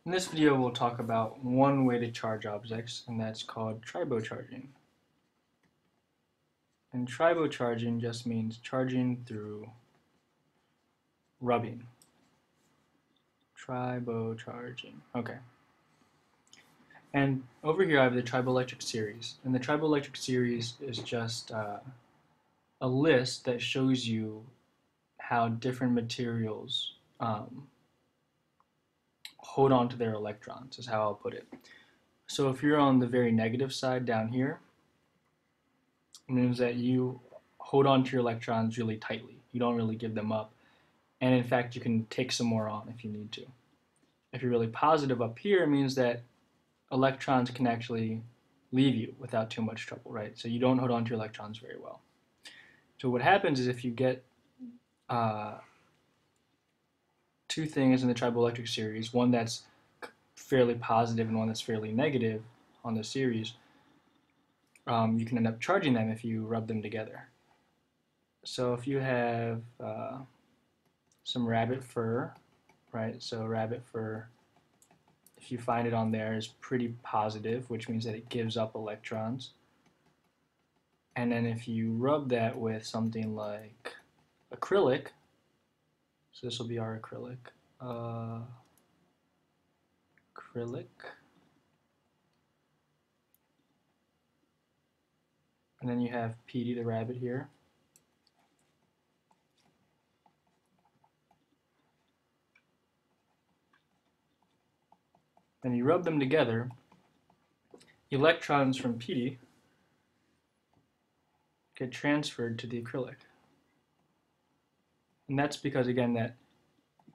In this video, we'll talk about one way to charge objects, and that's called tribocharging. And tribocharging just means charging through rubbing. Tribocharging. Okay. And over here I have the triboelectric series. And the triboelectric series is just a list that shows you how different materials hold on to their electrons, is how I'll put it. So if you're on the very negative side down here, it means that you hold on to your electrons really tightly. You don't really give them up. And in fact, you can take some more on if you need to. If you're really positive up here, it means that electrons can actually leave you without too much trouble, right? So you don't hold on to your electrons very well. So what happens is if you get two things in the triboelectric series, one that's fairly positive and one that's fairly negative on the series, you can end up charging them if you rub them together. So if you have some rabbit fur, right? So rabbit fur, if you find it on there, is pretty positive, which means that it gives up electrons. And then if you rub that with something like acrylic, so this will be our acrylic, and then you have Petey the rabbit here. Then you rub them together, electrons from Petey get transferred to the acrylic. And that's because, again, that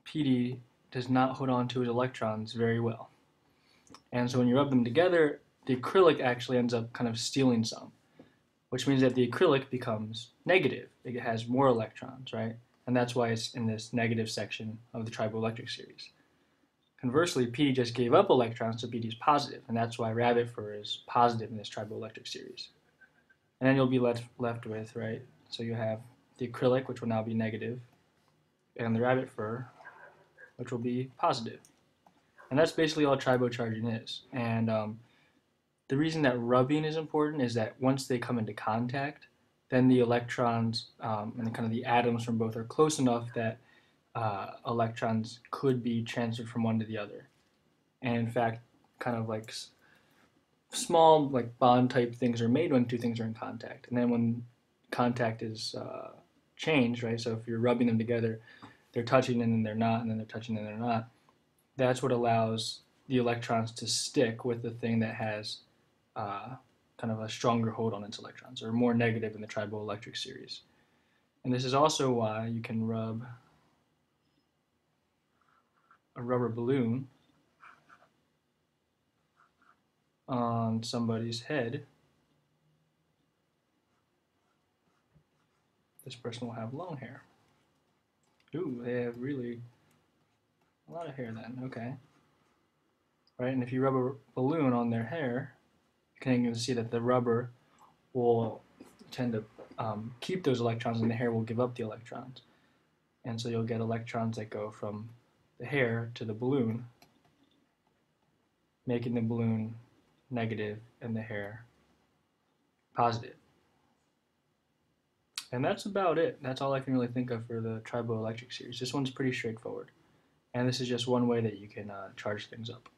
Petey does not hold on to his electrons very well. And so when you rub them together, the acrylic actually ends up kind of stealing some, which means that the acrylic becomes negative. It has more electrons, right? And that's why it's in this negative section of the triboelectric series. Conversely, Petey just gave up electrons, so Petey's positive, and that's why rabbit fur is positive in this triboelectric series. And then you'll be left with, right? So you have the acrylic, which will now be negative, and the rabbit fur, which will be positive. And that's basically all tribocharging is. And the reason that rubbing is important is that once they come into contact, then the electrons and kind of the atoms from both are close enough that electrons could be transferred from one to the other. And in fact, kind of like small like bond type things are made when two things are in contact. And then when contact is changed, right? So if you're rubbing them together, they're touching and then they're not, and then they're touching and they're not. That's what allows the electrons to stick with the thing that has kind of a stronger hold on its electrons, or more negative in the triboelectric series. And this is also why you can rub a rubber balloon on somebody's head. This person will have long hair. Ooh, they have really a lot of hair then, okay. Right, and if you rub a balloon on their hair, you can see that the rubber will tend to keep those electrons and the hair will give up the electrons. And so you'll get electrons that go from the hair to the balloon, making the balloon negative and the hair positive. And that's about it. That's all I can really think of for the triboelectric series. This one's pretty straightforward. And this is just one way that you can charge things up.